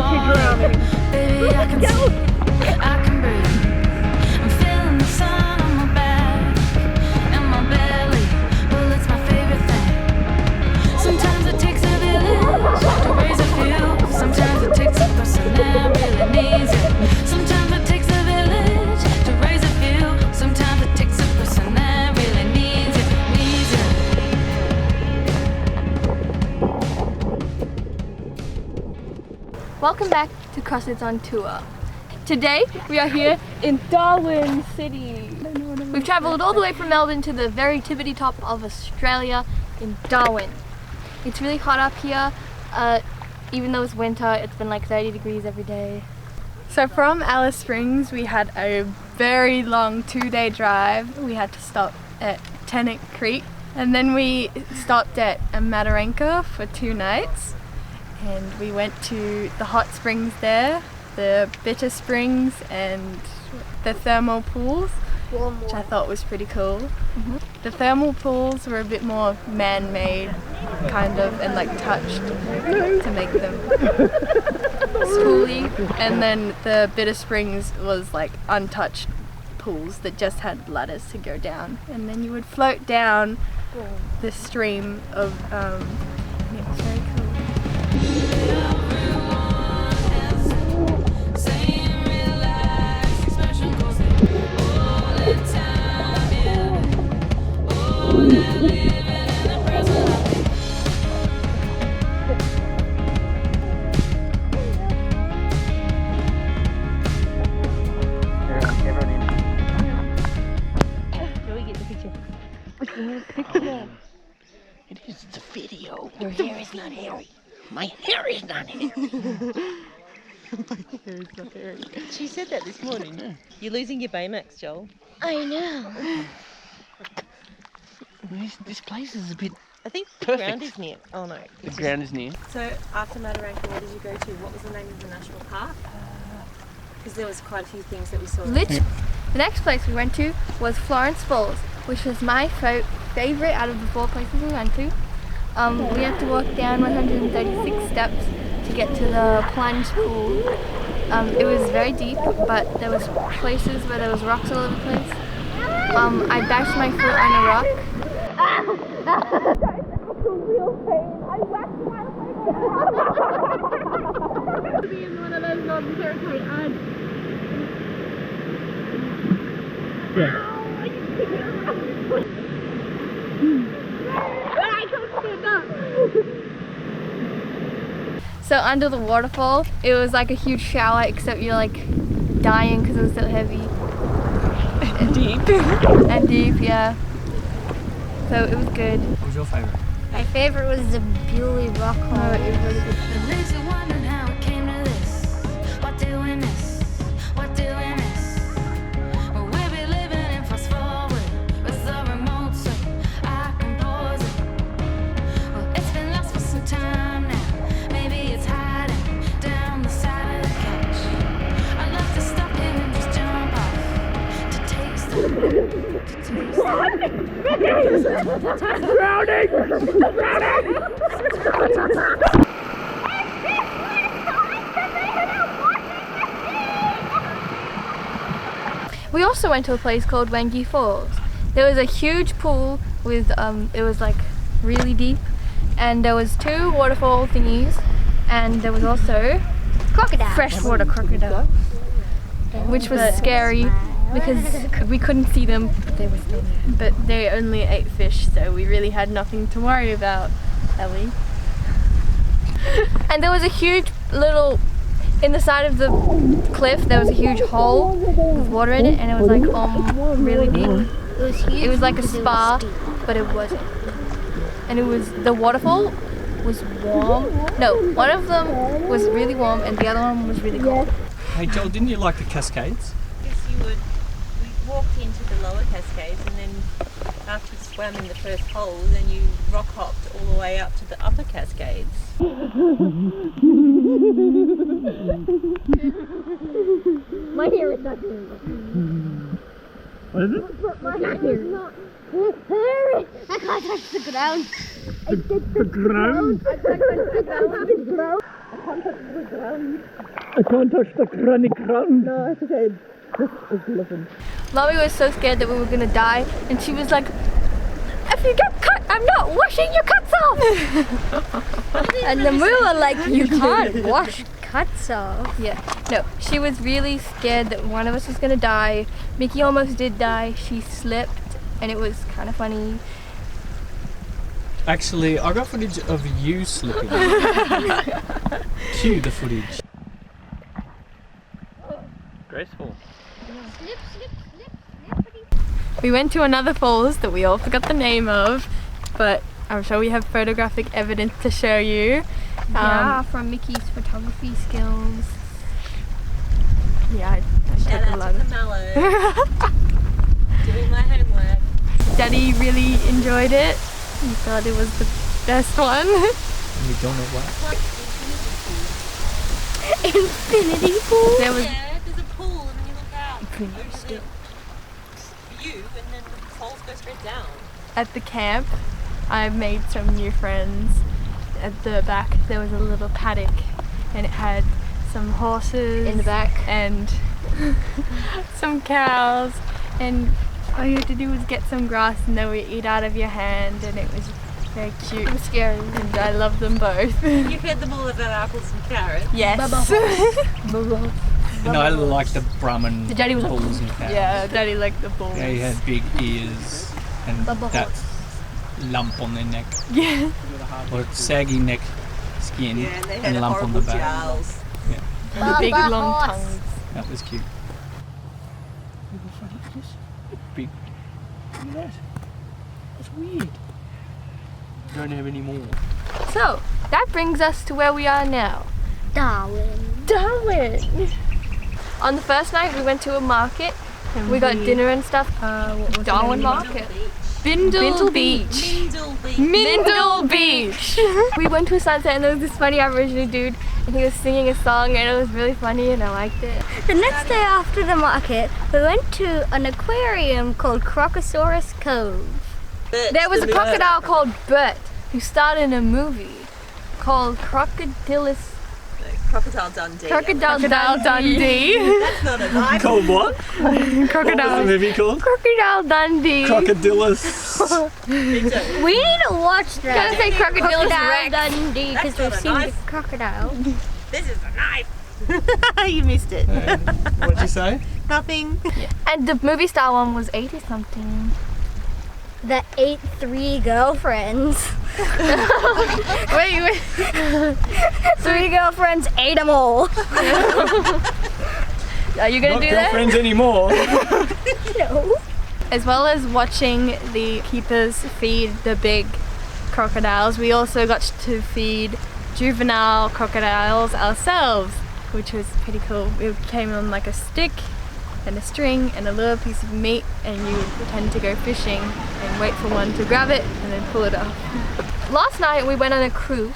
falling. Baby, I can see, I can breathe. I'm feeling the sun on my back and my belly. Well, it's my favorite thing. Sometimes it takes a village to raise a few. Sometimes it takes a person that really needs it. Sometimes it takes a village to raise a few. Sometimes it takes a person that really needs it. Welcome back to Xetts on Tour. Today we are here in Darwin City. We've travelled all the way from Melbourne to the very tippity top of Australia in Darwin. It's really hot up here. Even though it's winter, it's been like 30 degrees every day. So from Alice Springs we had a very long 2-day drive. We had to stop at Tennant Creek and then we stopped at Mataranka for 2 nights. And we went to the hot springs there, the bitter springs and the thermal pools, which I thought was pretty cool. The thermal pools were a bit more man-made kind of and like touched to make them schooly. And then the bitter springs was like untouched pools that just had ladders to go down. And then you would float down the stream of, and it was very cool. It's a video. Your hair is not hairy. My hair is not hairy. My hair is not hairy. She said that this morning. Yeah. You're losing your Baymax, Joel. I know. This place is a bit I think the perfect. ground is near. Oh no. The ground is near. So after Mataranka, where did you go to? What was the name of the national park? Because there was quite a few things that we saw. The next place we went to was Florence Falls, which was my favourite out of the 4 places we went to. We had to walk down 136 steps to get to the plunge pool. It was very deep, but there was places where there was rocks all over the place. I bashed my foot on a rock. Real pain. I whacked my leg. Be in one of those Northern Territory ads. Yeah. So under the waterfall, it was like a huge shower, except you're like dying because it was so heavy. And deep. And deep, yeah. So it was good. What was your favourite? My favourite was the Bewley Rock Hall. Oh, it was really good. It leaves you wondering how it came to this. What do we miss? What do we miss? Well, we'll be living in fast forward with the remote so I can pause it. Well, it's been lost for some time now. Maybe it's hiding down the side of the couch. I'd love to stop here and just jump off to taste it. We also went to a place called Wengi Falls. There was a huge pool with, it was like really deep, and there was 2 waterfall thingies, and there was also freshwater crocodile, which was scary because we couldn't see them, but they were still there. But they only ate fish, so we really had nothing to worry about, Ellie. And there was a huge little, in the side of the cliff, there was a huge hole with water in it, and it was like really deep. It was huge. It was like a because it spa, was deep. but it wasn't. And it was, the waterfall was warm. No, one of them was really warm and the other one was really cold. Hey Joel, didn't you like the Cascades? Yes, you would. We walked into the lower Cascades, and then after you swam in the first hole, then you rock hopped all the way up to the upper Cascades. My hair is not here. What is it? My hair is not here. I can't touch the ground. The ground? I can't touch the ground. I can't touch the ground. No, it's okay. Laurie was so scared that we were gonna die, and she was like, "If you get cut, I'm not washing your cuts off." And then we were like, you can't wash cuts off. Yeah, no, she was really scared that one of us was gonna die. Mickey almost did die. She slipped, and it was kind of funny. Actually, I got footage of you slipping. Cue the footage. Graceful. We went to another falls that we all forgot the name of, but I'm sure we have photographic evidence to show you. Yeah, from Mickey's photography skills. Yeah, I Shout took a out lot to of. Camelo. Doing my homework. Daddy really enjoyed it. He thought it was the best one. We don't know why. Infinity pool. There was Yeah, there's a pool and then you look out over the view and then the falls go straight down. at the camp. I made some new friends. At the back there was a little paddock and it had some horses In the back. and some cows, and all you had to do was get some grass and they would eat out of your hand, and it was very cute. It was scary. And I love them both. You fed them all about apples and carrots. Yes. And I like the Brahmin The daddy was like, bulls and cows. Yeah, Daddy liked the bulls. They had big ears and that lump on their neck, Yeah. or saggy neck skin Yeah, and they had and lump on the horrible back. jowls. The big Baba long horse. tongues. That was cute. Big. Look at that. That's weird. Don't have any more. So, that brings us to where we are now. Darwin. Darwin! On the first night we went to a market. We got dinner and stuff. Darwin Market. Bindle Beach. Mindle Beach. Mindle Beach! We went to a sunset and there was this funny Aboriginal dude and he was singing a song and it was really funny and I liked it. The next day after the market, we went to an aquarium called Crocosaurus Cove. There was a crocodile called Bert who starred in a movie called Crocodile Dundee. Crocodile Dundee. That's not a knife. Called what? What was the movie called? Crocodile Dundee. Crocodilus. We need to watch that. Gonna say Crocodile Rex. Dundee because That's we've not a seen the knife. crocodile. This is a knife. You missed it. What'd you say? Nothing. And the movie star one was 80 something. The 3 girlfriends. Wait. 3 girlfriends ate them all. Are you gonna Not do that? girlfriends anymore. No. As well as watching the keepers feed the big crocodiles, we also got to feed juvenile crocodiles ourselves, which was pretty cool. It came on like a stick and a string and a little piece of meat, and you would pretend to go fishing and wait for one to grab it and then pull it off. Last night we went on a cruise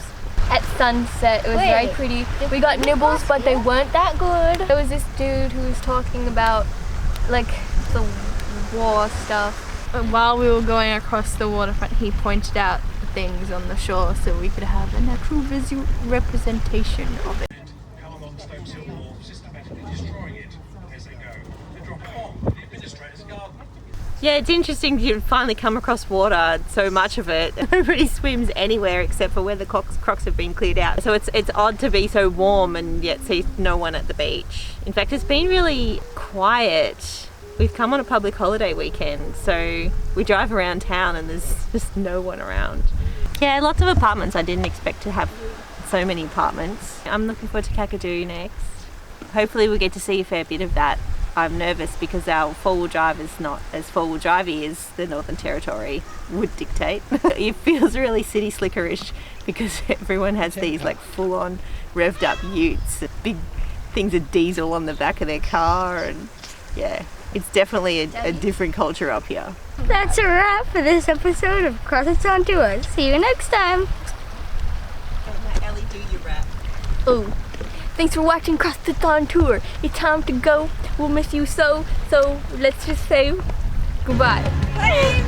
at sunset. It was very Wait. pretty. We got nibbles, but they weren't that good. There was this dude who was talking about like the war stuff. But while we were going across the waterfront, he pointed out the things on the shore so we could have an actual visual representation of it. come along Stokes Hill Wharf, systematically destroying it as they go. They drop a bomb in the administrator's garden. Yeah, it's interesting to finally come across water, so much of it. Nobody swims anywhere except for where the crocs have been cleared out. So it's odd to be so warm and yet see no one at the beach. In fact, it's been really quiet. We've come on a public holiday weekend, so we drive around town and there's just no one around. Yeah, lots of apartments. I didn't expect to have so many apartments. I'm looking forward to Kakadu next. Hopefully we get to see a fair bit of that. I'm nervous because our four-wheel drive is not as four-wheel drivey as the Northern Territory would dictate. It feels really city slickerish because everyone has these like full-on revved up utes, big things of diesel on the back of their car, and yeah, it's definitely a different culture up here. That's a wrap for this episode of Cross It On Tour. See you next time. Ellie, do your rap. Oh, thanks for watching Cross the Dawn Tour. It's time to go. We'll miss you so let's just say goodbye. Bye.